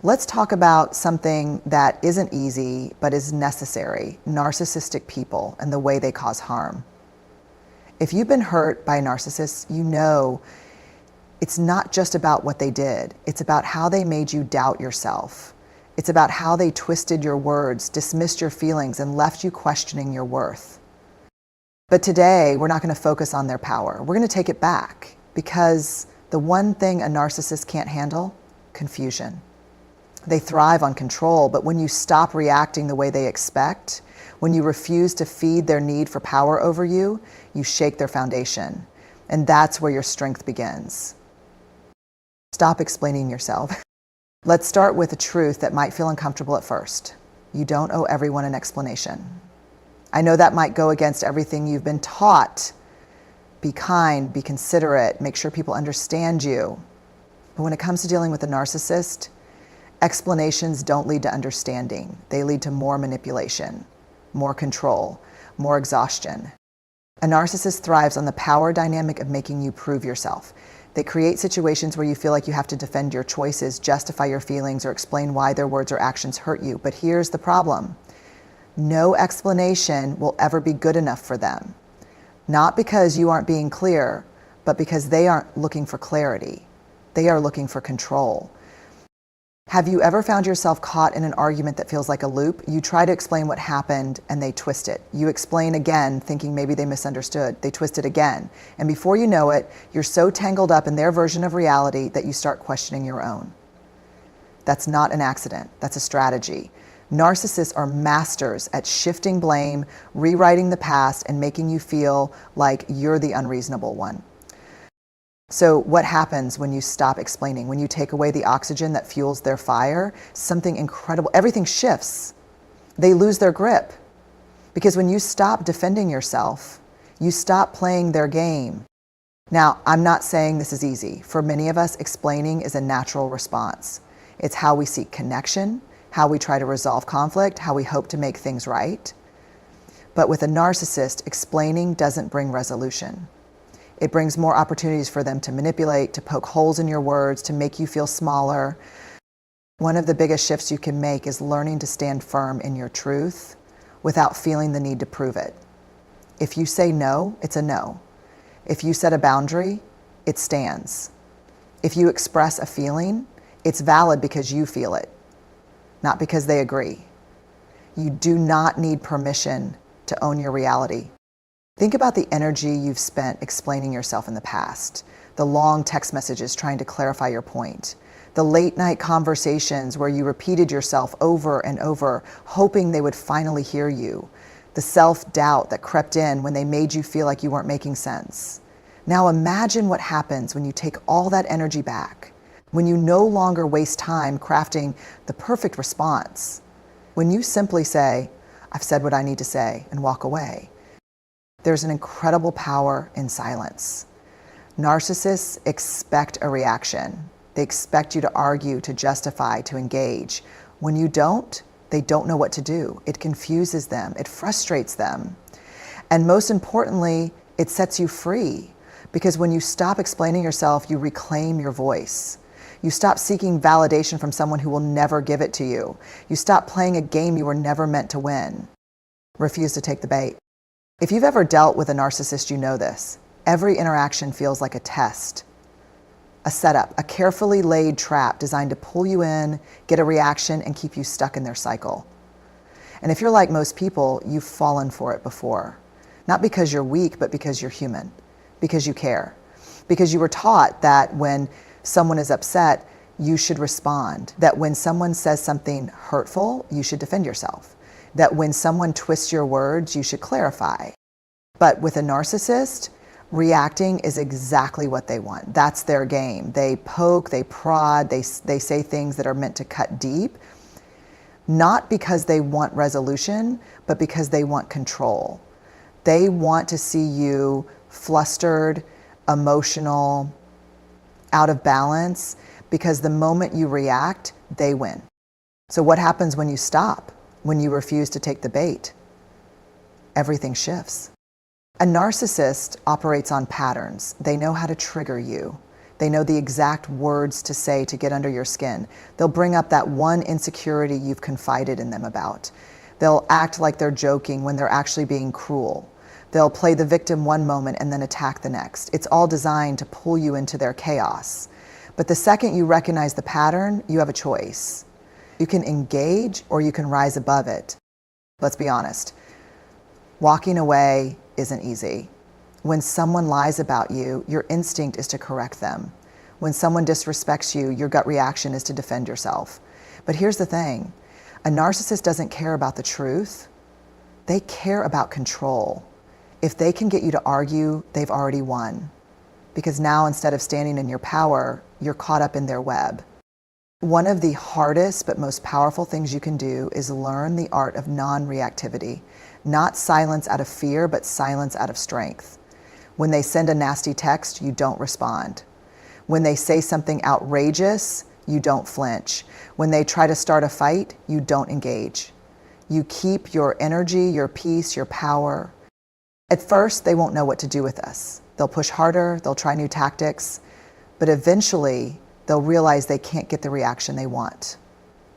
Let's talk about something that isn't easy but is necessary: narcissistic people and the way they cause harm. If you've been hurt by narcissists, you know it's not just about what they did. It's about how they made you doubt yourself. It's about how they twisted your words, dismissed your feelings, and left you questioning your worth. But today, we're not going to focus on their power. We're going to take it back, because the one thing a narcissist can't handle: confusion. They thrive on control, but when you stop reacting the way they expect, when you refuse to feed their need for power over you, you shake their foundation. And that's where your strength begins. Stop explaining yourself. Let's start with a truth that might feel uncomfortable at first. You don't owe everyone an explanation. I know that might go against everything you've been taught. Be kind, be considerate, make sure people understand you. But when it comes to dealing with a narcissist, explanations don't lead to understanding. They lead to more manipulation, more control, more exhaustion. A narcissist thrives on the power dynamic of making you prove yourself. They create situations where you feel like you have to defend your choices, justify your feelings, or explain why their words or actions hurt you. But here's the problem. No explanation will ever be good enough for them. Not because you aren't being clear, but because they aren't looking for clarity. They are looking for control. Have you ever found yourself caught in an argument that feels like a loop? You try to explain what happened and they twist it. You explain again, thinking maybe they misunderstood. They twist it again. And before you know it, you're so tangled up in their version of reality that you start questioning your own. That's not an accident. That's a strategy. Narcissists are masters at shifting blame, rewriting the past, and making you feel like you're the unreasonable one. So what happens when you stop explaining? When you take away the oxygen that fuels their fire, something incredible, everything shifts. They lose their grip. Because when you stop defending yourself, you stop playing their game. Now, I'm not saying this is easy. For many of us, explaining is a natural response. It's how we seek connection, how we try to resolve conflict, how we hope to make things right. But with a narcissist, explaining doesn't bring resolution. It brings more opportunities for them to manipulate, to poke holes in your words, to make you feel smaller. One of the biggest shifts you can make is learning to stand firm in your truth without feeling the need to prove it. If you say no, it's a no. If you set a boundary, it stands. If you express a feeling, it's valid because you feel it, not because they agree. You do not need permission to own your reality. Think about the energy you've spent explaining yourself in the past, the long text messages trying to clarify your point, the late night conversations where you repeated yourself over and over, hoping they would finally hear you, the self-doubt that crept in when they made you feel like you weren't making sense. Now imagine what happens when you take all that energy back, when you no longer waste time crafting the perfect response, when you simply say, "I've said what I need to say," and walk away. There's an incredible power in silence. Narcissists expect a reaction. They expect you to argue, to justify, to engage. When you don't, they don't know what to do. It confuses them. It frustrates them. And most importantly, it sets you free. Because when you stop explaining yourself, you reclaim your voice. You stop seeking validation from someone who will never give it to you. You stop playing a game you were never meant to win. Refuse to take the bait. If you've ever dealt with a narcissist, you know this. Every interaction feels like a test, a setup, a carefully laid trap designed to pull you in, get a reaction, and keep you stuck in their cycle. And if you're like most people, you've fallen for it before. Not because you're weak, but because you're human, because you care, because you were taught that when someone is upset, you should respond, that when someone says something hurtful, you should defend yourself, that when someone twists your words, you should clarify. But with a narcissist, reacting is exactly what they want. That's their game. They poke, they prod, they say things that are meant to cut deep, not because they want resolution, but because they want control. They want to see you flustered, emotional, out of balance, because the moment you react, they win. So what happens when you stop? When you refuse to take the bait? Everything shifts. A narcissist operates on patterns. They know how to trigger you. They know the exact words to say to get under your skin. They'll bring up that one insecurity you've confided in them about. They'll act like they're joking when they're actually being cruel. They'll play the victim one moment and then attack the next. It's all designed to pull you into their chaos. But the second you recognize the pattern, you have a choice. You can engage or you can rise above it. Let's be honest. Walking away isn't easy. When someone lies about you, your instinct is to correct them. When someone disrespects you, your gut reaction is to defend yourself. But here's the thing. A narcissist doesn't care about the truth. They care about control. If they can get you to argue, they've already won. Because now instead of standing in your power, you're caught up in their web. One of the hardest but most powerful things you can do is learn the art of non-reactivity. Not silence out of fear, but silence out of strength. When they send a nasty text, you don't respond. When they say something outrageous, you don't flinch. When they try to start a fight, you don't engage. You keep your energy, your peace, your power. At first, they won't know what to do with us. They'll push harder, they'll try new tactics, but eventually they'll realize they can't get the reaction they want.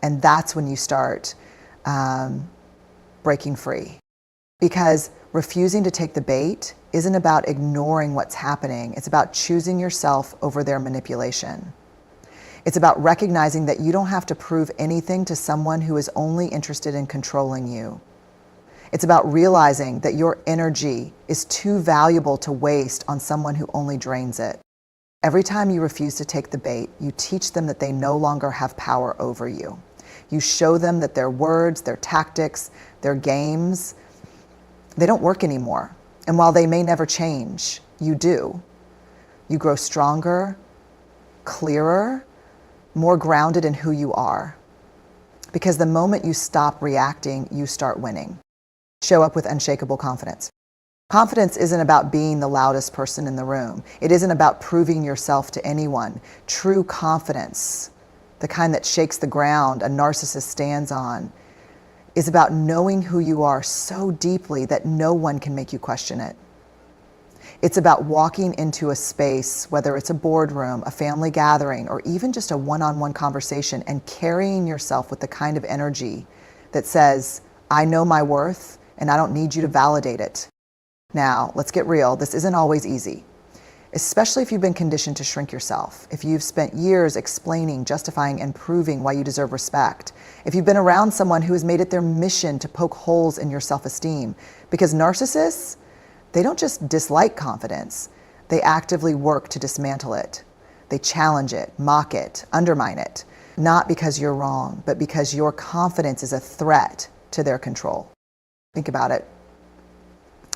And that's when you start breaking free. Because refusing to take the bait isn't about ignoring what's happening. It's about choosing yourself over their manipulation. It's about recognizing that you don't have to prove anything to someone who is only interested in controlling you. It's about realizing that your energy is too valuable to waste on someone who only drains it. Every time you refuse to take the bait, you teach them that they no longer have power over you. You show them that their words, their tactics, their games, they don't work anymore. And while they may never change, you do. You grow stronger, clearer, more grounded in who you are. Because the moment you stop reacting, you start winning. Show up with unshakable confidence. Confidence isn't about being the loudest person in the room. It isn't about proving yourself to anyone. True confidence, the kind that shakes the ground a narcissist stands on, is about knowing who you are so deeply that no one can make you question it. It's about walking into a space, whether it's a boardroom, a family gathering, or even just a one-on-one conversation, and carrying yourself with the kind of energy that says, I know my worth, and I don't need you to validate it. Now, let's get real. This isn't always easy, especially if you've been conditioned to shrink yourself, if you've spent years explaining, justifying, and proving why you deserve respect, if you've been around someone who has made it their mission to poke holes in your self-esteem. Because narcissists, they don't just dislike confidence, they actively work to dismantle it. They challenge it, mock it, undermine it, not because you're wrong, but because your confidence is a threat to their control. Think about it.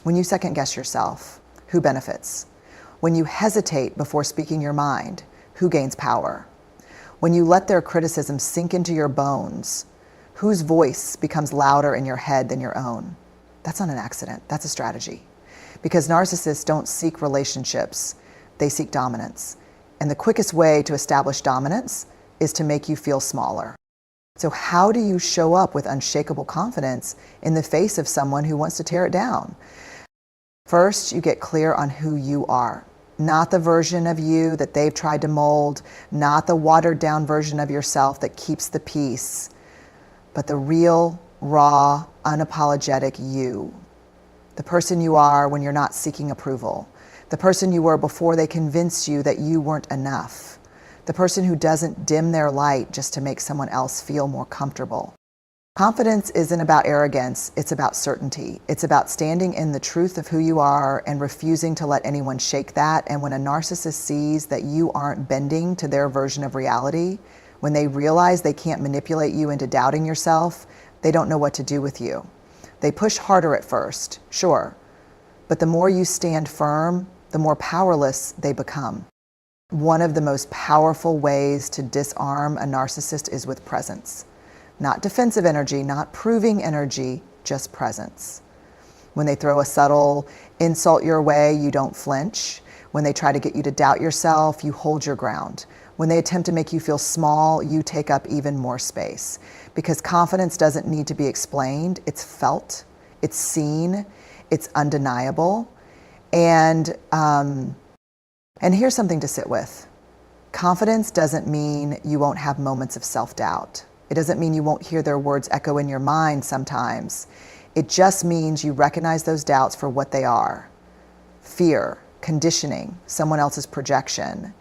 When you second guess yourself, who benefits? When you hesitate before speaking your mind, who gains power? When you let their criticism sink into your bones, whose voice becomes louder in your head than your own? That's not an accident, that's a strategy. Because narcissists don't seek relationships, they seek dominance. And the quickest way to establish dominance is to make you feel smaller. So how do you show up with unshakable confidence in the face of someone who wants to tear it down? First, you get clear on who you are. Not the version of you that they've tried to mold, not the watered down version of yourself that keeps the peace, but the real, raw, unapologetic you. The person you are when you're not seeking approval. The person you were before they convinced you that you weren't enough. The person who doesn't dim their light just to make someone else feel more comfortable. Confidence isn't about arrogance, it's about certainty. It's about standing in the truth of who you are and refusing to let anyone shake that. And when a narcissist sees that you aren't bending to their version of reality, when they realize they can't manipulate you into doubting yourself, they don't know what to do with you. They push harder at first, sure, but the more you stand firm, the more powerless they become. One of the most powerful ways to disarm a narcissist is with presence. Not defensive energy, not proving energy, just presence. When they throw a subtle insult your way, you don't flinch. When they try to get you to doubt yourself, you hold your ground. When they attempt to make you feel small, you take up even more space. Because confidence doesn't need to be explained, it's felt, it's seen, it's undeniable. And here's something to sit with. Confidence doesn't mean you won't have moments of self-doubt. It doesn't mean you won't hear their words echo in your mind sometimes. It just means you recognize those doubts for what they are: fear, conditioning, someone else's projection.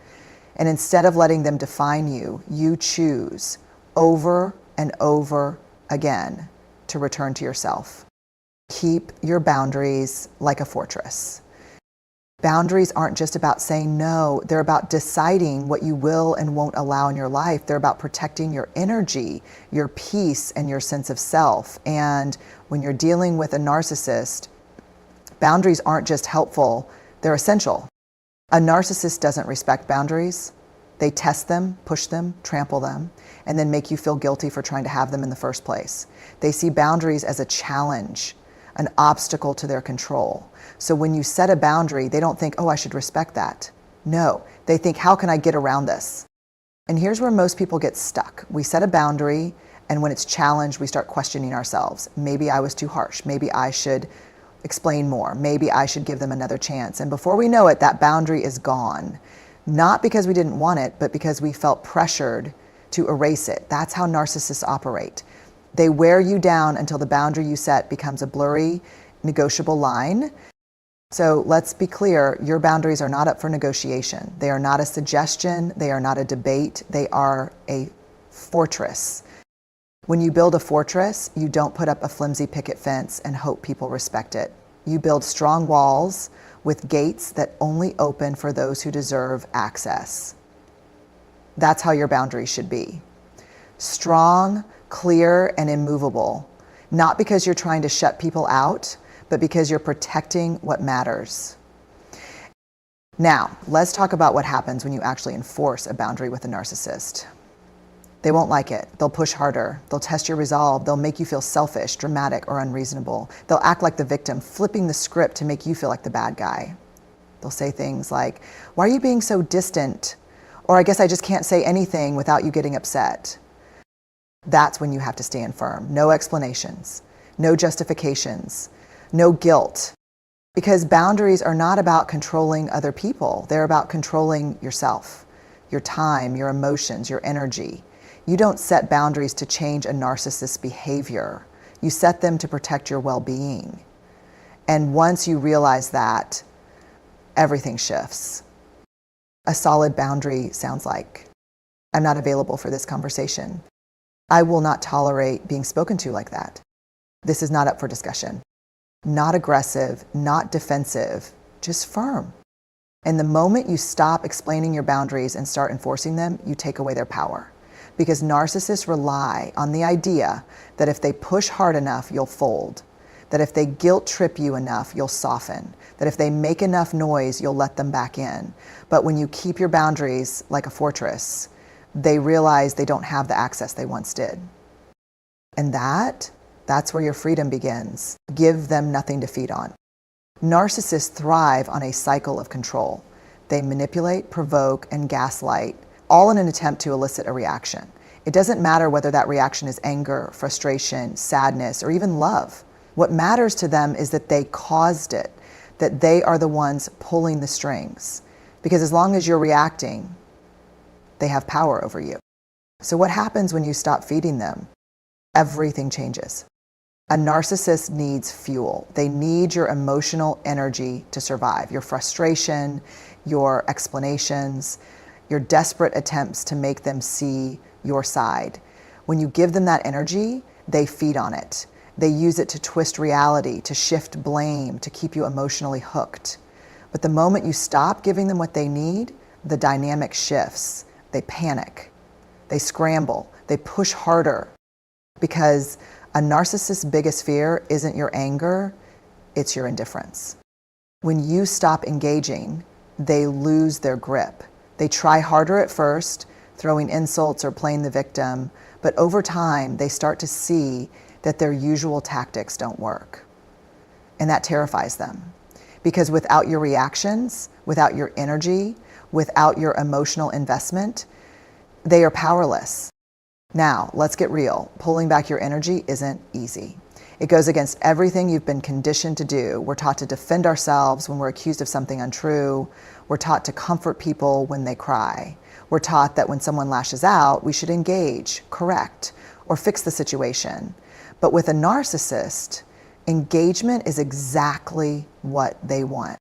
And instead of letting them define you, you choose over and over again to return to yourself. Keep your boundaries like a fortress. Boundaries aren't just about saying no. They're about deciding what you will and won't allow in your life. They're about protecting your energy, your peace, and your sense of self. And when you're dealing with a narcissist, boundaries aren't just helpful, they're essential. A narcissist doesn't respect boundaries. They test them, push them, trample them, and then make you feel guilty for trying to have them in the first place. They see boundaries as a challenge, an obstacle to their control. So when you set a boundary, they don't think, oh, I should respect that. No, they think, how can I get around this? And here's where most people get stuck. We set a boundary, and when it's challenged, we start questioning ourselves. Maybe I was too harsh. Maybe I should explain more. Maybe I should give them another chance. And before we know it, that boundary is gone. Not because we didn't want it, but because we felt pressured to erase it. That's how narcissists operate. They wear you down until the boundary you set becomes a blurry, negotiable line. So let's be clear, your boundaries are not up for negotiation. They are not a suggestion. They are not a debate. They are a fortress. When you build a fortress, you don't put up a flimsy picket fence and hope people respect it. You build strong walls with gates that only open for those who deserve access. That's how your boundaries should be. Strong, clear, and immovable. Not because you're trying to shut people out, but because you're protecting what matters. Now, let's talk about what happens when you actually enforce a boundary with a narcissist. They won't like it. They'll push harder. They'll test your resolve. They'll make you feel selfish, dramatic, or unreasonable. They'll act like the victim, flipping the script to make you feel like the bad guy. They'll say things like, why are you being so distant? Or I guess I just can't say anything without you getting upset. That's when you have to stand firm. No explanations, no justifications, no guilt. Because boundaries are not about controlling other people. They're about controlling yourself, your time, your emotions, your energy. You don't set boundaries to change a narcissist's behavior. You set them to protect your well-being. And once you realize that, everything shifts. A solid boundary sounds like, I'm not available for this conversation. I will not tolerate being spoken to like that. This is not up for discussion. Not aggressive, not defensive, just firm. And the moment you stop explaining your boundaries and start enforcing them, you take away their power. Because narcissists rely on the idea that if they push hard enough, you'll fold. That if they guilt trip you enough, you'll soften. That if they make enough noise, you'll let them back in. But when you keep your boundaries like a fortress, they realize they don't have the access they once did. And that's where your freedom begins. Give them nothing to feed on. Narcissists thrive on a cycle of control. They manipulate, provoke, and gaslight, all in an attempt to elicit a reaction. It doesn't matter whether that reaction is anger, frustration, sadness, or even love. What matters to them is that they caused it, that they are the ones pulling the strings. Because as long as you're reacting, they have power over you. So what happens when you stop feeding them? Everything changes. A narcissist needs fuel. They need your emotional energy to survive, your frustration, your explanations, your desperate attempts to make them see your side. When you give them that energy, they feed on it. They use it to twist reality, to shift blame, to keep you emotionally hooked. But the moment you stop giving them what they need, the dynamic shifts. They panic, they scramble, they push harder. Because a narcissist's biggest fear isn't your anger, it's your indifference. When you stop engaging, they lose their grip. They try harder at first, throwing insults or playing the victim, but over time, they start to see that their usual tactics don't work. And that terrifies them. Because without your reactions, without your energy, without your emotional investment, they are powerless. Now, let's get real. Pulling back your energy isn't easy. It goes against everything you've been conditioned to do. We're taught to defend ourselves when we're accused of something untrue. We're taught to comfort people when they cry. We're taught that when someone lashes out, we should engage, correct, or fix the situation. But with a narcissist, engagement is exactly what they want.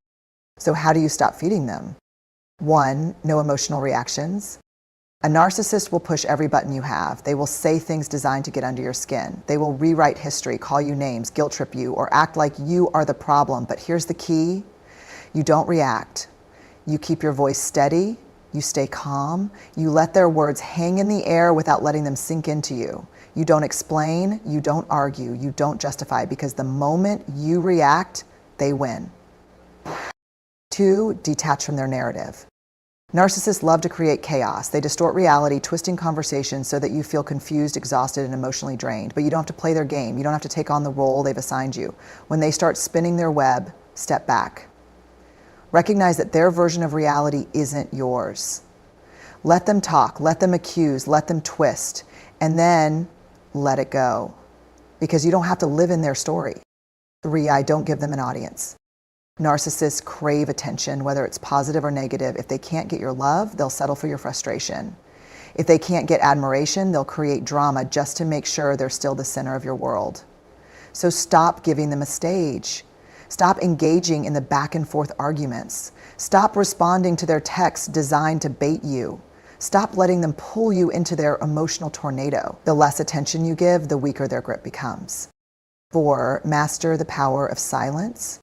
So how do you stop feeding them? 1, no emotional reactions. A narcissist will push every button you have. They will say things designed to get under your skin. They will rewrite history, call you names, guilt trip you, or act like you are the problem. But here's the key. You don't react. You keep your voice steady. You stay calm. You let their words hang in the air without letting them sink into you. You don't explain. You don't argue. You don't justify, because the moment you react, they win. 2, detach from their narrative. Narcissists love to create chaos. They distort reality, twisting conversations so that you feel confused, exhausted, and emotionally drained. But you don't have to play their game. You don't have to take on the role they've assigned you. When they start spinning their web, step back. Recognize that their version of reality isn't yours. Let them talk, let them accuse, let them twist, and then let it go. Because you don't have to live in their story. 3, I don't give them an audience. Narcissists crave attention, whether it's positive or negative. If they can't get your love, they'll settle for your frustration. If they can't get admiration, they'll create drama just to make sure they're still the center of your world. So stop giving them a stage. Stop engaging in the back and forth arguments. Stop responding to their texts designed to bait you. Stop letting them pull you into their emotional tornado. The less attention you give, the weaker their grip becomes. 4, master the power of silence.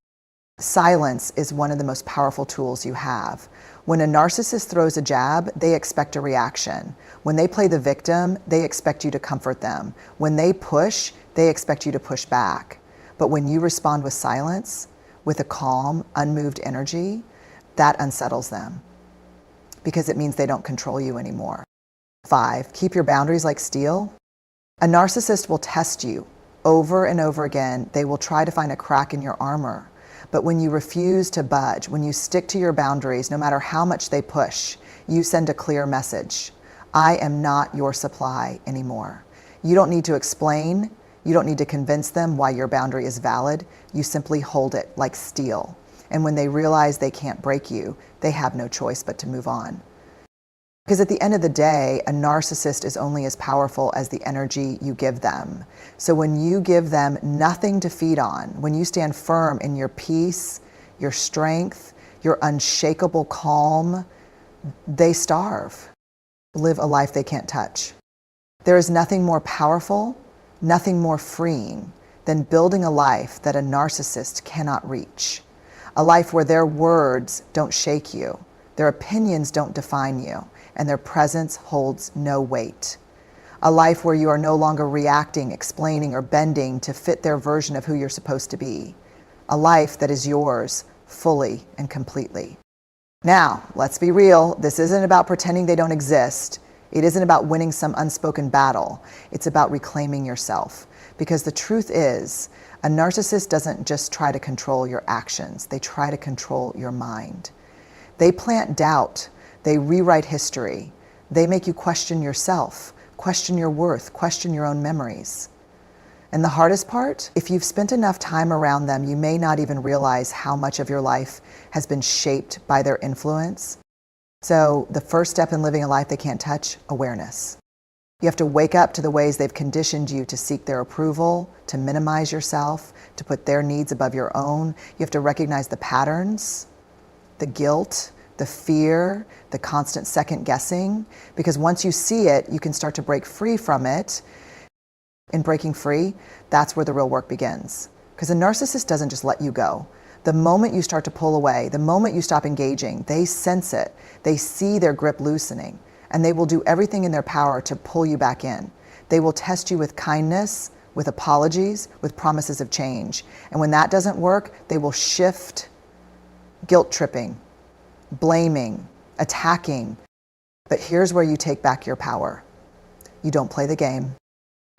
Silence is one of the most powerful tools you have. When a narcissist throws a jab, they expect a reaction. When they play the victim, they expect you to comfort them. When they push, they expect you to push back. But when you respond with silence, with a calm, unmoved energy, that unsettles them, because it means they don't control you anymore. 5, keep your boundaries like steel. A narcissist will test you over and over again. They will try to find a crack in your armor. But when you refuse to budge, when you stick to your boundaries, no matter how much they push, you send a clear message. I am not your supply anymore. You don't need to explain. You don't need to convince them why your boundary is valid. You simply hold it like steel. And when they realize they can't break you, they have no choice but to move on. Because at the end of the day, a narcissist is only as powerful as the energy you give them. So when you give them nothing to feed on, when you stand firm in your peace, your strength, your unshakable calm, they starve, live a life they can't touch. There is nothing more powerful, nothing more freeing than building a life that a narcissist cannot reach. A life where their words don't shake you, their opinions don't define you, and their presence holds no weight. A life where you are no longer reacting, explaining, or bending to fit their version of who you're supposed to be. A life that is yours fully and completely. Now, let's be real. This isn't about pretending they don't exist. It isn't about winning some unspoken battle. It's about reclaiming yourself. Because the truth is, a narcissist doesn't just try to control your actions. They try to control your mind. They plant doubt. They rewrite history. They make you question yourself, question your worth, question your own memories. And the hardest part, if you've spent enough time around them, you may not even realize how much of your life has been shaped by their influence. So the first step in living a life they can't touch, awareness. You have to wake up to the ways they've conditioned you to seek their approval, to minimize yourself, to put their needs above your own. You have to recognize the patterns, the guilt, the fear, the constant second guessing, because once you see it, you can start to break free from it. In breaking free, that's where the real work begins. Because a narcissist doesn't just let you go. The moment you start to pull away, the moment you stop engaging, they sense it. They see their grip loosening, and they will do everything in their power to pull you back in. They will test you with kindness, with apologies, with promises of change. And when that doesn't work, they will shift, guilt tripping, blaming, attacking. But here's where you take back your power. You don't play the game.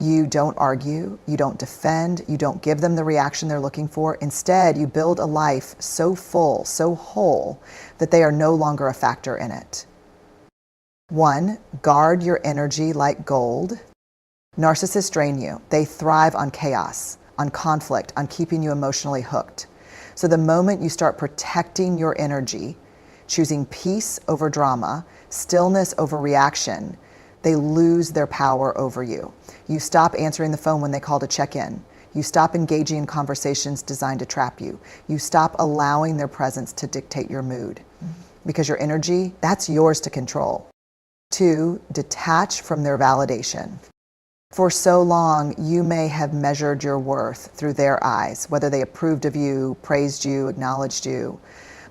You don't argue. You don't defend. You don't give them the reaction they're looking for. Instead, you build a life so full, so whole, that they are no longer a factor in it. 1, guard your energy like gold. Narcissists drain you. They thrive on chaos. on conflict, on keeping you emotionally hooked. So the moment you start protecting your energy, choosing peace over drama, stillness over reaction, they lose their power over you. You stop answering the phone when they call to check in. You stop engaging in conversations designed to trap you. You stop allowing their presence to dictate your mood. Because your energy, that's yours to control. 2, detach from their validation. For so long, you may have measured your worth through their eyes, whether they approved of you, praised you, acknowledged you.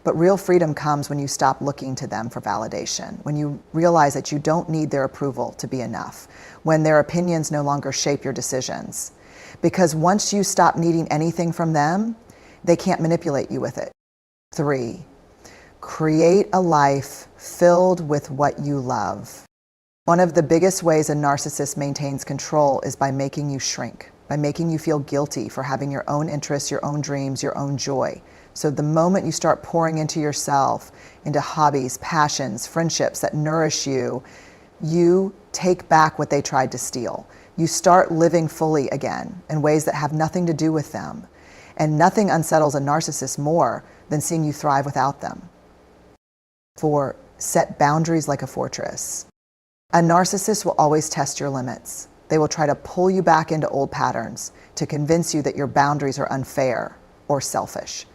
But real freedom comes when you stop looking to them for validation, when you realize that you don't need their approval to be enough, when their opinions no longer shape your decisions. Because once you stop needing anything from them, they can't manipulate you with it. 3, create a life filled with what you love. One of the biggest ways a narcissist maintains control is by making you shrink, by making you feel guilty for having your own interests, your own dreams, your own joy. So the moment you start pouring into yourself, into hobbies, passions, friendships that nourish you, you take back what they tried to steal. You start living fully again in ways that have nothing to do with them. And nothing unsettles a narcissist more than seeing you thrive without them. 4, set boundaries like a fortress. A narcissist will always test your limits. They will try to pull you back into old patterns to convince you that your boundaries are unfair or selfish.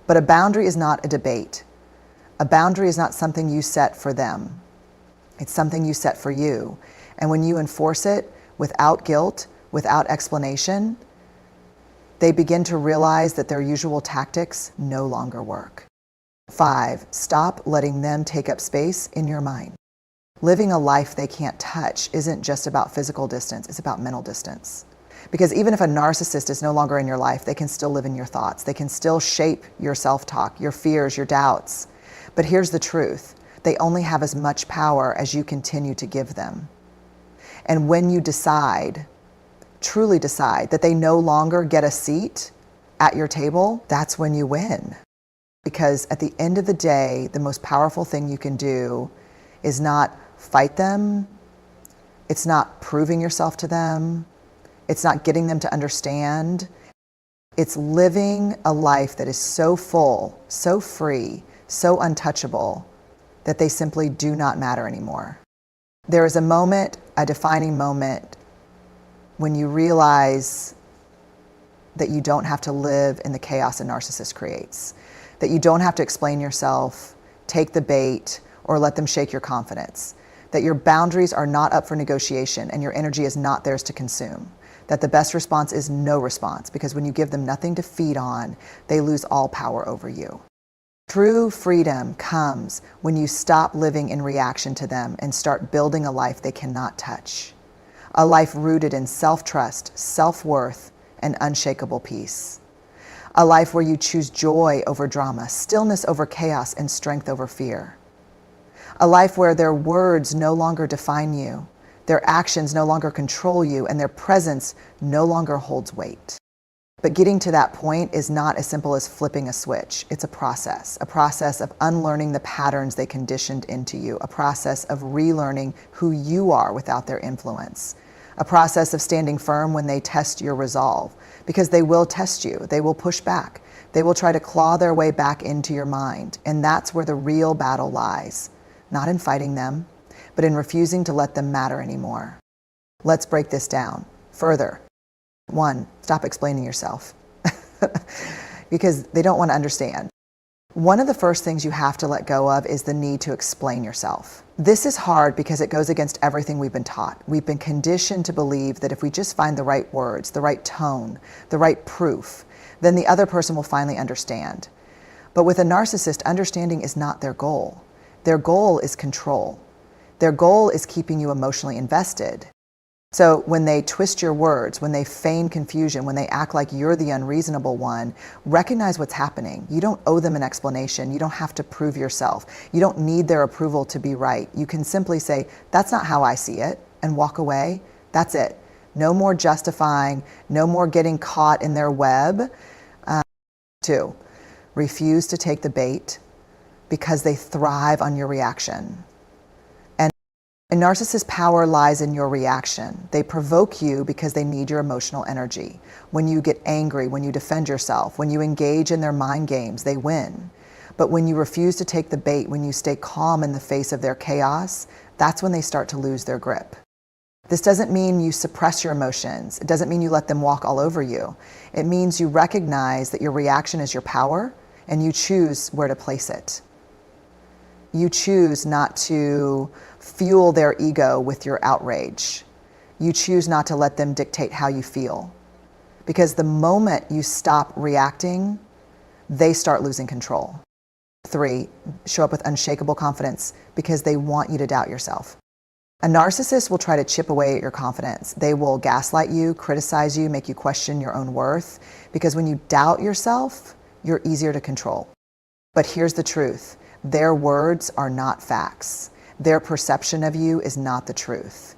But a boundary is not a debate. A boundary is not something you set for them. It's something you set for you. And when you enforce it without guilt, without explanation, they begin to realize that their usual tactics no longer work. 5, stop letting them take up space in your mind. Living a life they can't touch isn't just about physical distance, it's about mental distance. Because even if a narcissist is no longer in your life, they can still live in your thoughts. They can still shape your self-talk, your fears, your doubts. But here's the truth. They only have as much power as you continue to give them. And when you decide, truly decide, that they no longer get a seat at your table, that's when you win. Because at the end of the day, the most powerful thing you can do is not fight them. It's not proving yourself to them. It's not getting them to understand. It's living a life that is so full, so free, so untouchable that they simply do not matter anymore. There is a moment, a defining moment, when you realize that you don't have to live in the chaos a narcissist creates, that you don't have to explain yourself, take the bait, or let them shake your confidence, that your boundaries are not up for negotiation and your energy is not theirs to consume, that the best response is no response, because when you give them nothing to feed on, they lose all power over you. True freedom comes when you stop living in reaction to them and start building a life they cannot touch, a life rooted in self-trust, self-worth, and unshakable peace. A life where you choose joy over drama, stillness over chaos, and strength over fear. A life where their words no longer define you, their actions no longer control you, and their presence no longer holds weight. But getting to that point is not as simple as flipping a switch. It's a process of unlearning the patterns they conditioned into you, a process of relearning who you are without their influence, a process of standing firm when they test your resolve, because they will test you, they will push back, they will try to claw their way back into your mind, and that's where the real battle lies. Not in fighting them, but in refusing to let them matter anymore. Let's break this down further. 1, stop explaining yourself because they don't want to understand. One of the first things you have to let go of is the need to explain yourself. This is hard because it goes against everything we've been taught. We've been conditioned to believe that if we just find the right words, the right tone, the right proof, then the other person will finally understand. But with a narcissist, understanding is not their goal. Their goal is control. Their goal is keeping you emotionally invested. So when they twist your words, when they feign confusion, when they act like you're the unreasonable one, recognize what's happening. You don't owe them an explanation. You don't have to prove yourself. You don't need their approval to be right. You can simply say, that's not how I see it, and walk away. That's it. No more justifying, no more getting caught in their web. 2, refuse to take the bait because they thrive on your reaction. And A narcissist's power lies in your reaction. They provoke you because they need your emotional energy. When you get angry, when you defend yourself, when you engage in their mind games, they win. But when you refuse to take the bait, when you stay calm in the face of their chaos, that's when they start to lose their grip. This doesn't mean you suppress your emotions. It doesn't mean you let them walk all over you. It means you recognize that your reaction is your power and you choose where to place it. You choose not to fuel their ego with your outrage. You choose not to let them dictate how you feel. Because the moment you stop reacting, they start losing control. 3, show up with unshakable confidence because they want you to doubt yourself. A narcissist will try to chip away at your confidence. They will gaslight you, criticize you, make you question your own worth, because when you doubt yourself, you're easier to control. But here's the truth. Their words are not facts. Their perception of you is not the truth.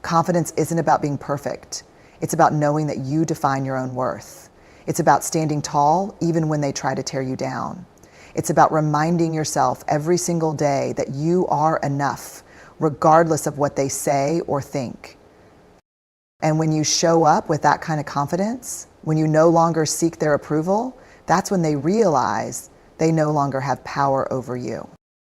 Confidence isn't about being perfect. It's about knowing that you define your own worth. It's about standing tall even when they try to tear you down. It's about reminding yourself every single day that you are enough, regardless of what they say or think. And when you show up with that kind of confidence, when you no longer seek their approval, that's when they realize they no longer have power over you.